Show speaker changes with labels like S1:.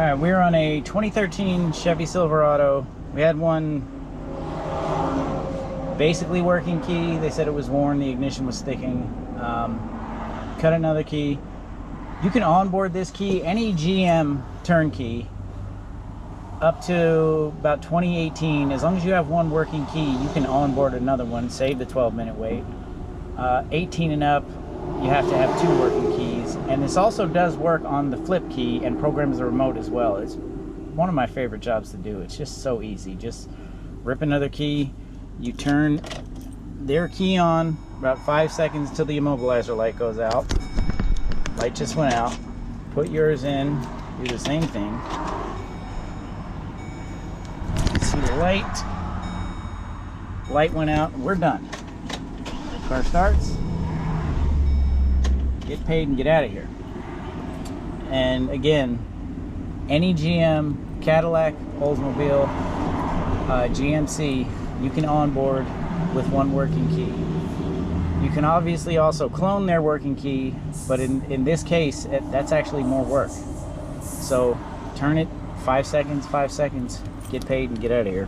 S1: Alright, we're on a 2013 Chevy Silverado. We had one basically working key. They said it was worn, the ignition was sticking. Cut another key. You can onboard this key, any GM turnkey, up to about 2018. As long as you have one working key, you can onboard another one, save the 12-minute wait. 18 and up, you have to have 2 working keys. And this also does work on the flip key and programs the remote as well. It's one of my favorite jobs to do. It's just so easy. Just rip another key, you turn their key on, about 5 seconds till the immobilizer light goes out. Light just went out. Put yours in, do the same thing. See the light. Light went out, we're done. Car starts. Get paid and get out of here. And again, any GM, Cadillac, Oldsmobile, GMC, you can onboard with one working key. You can obviously also clone their working key, but in this case, that's actually more work. So turn it 5 seconds, get paid and get out of here.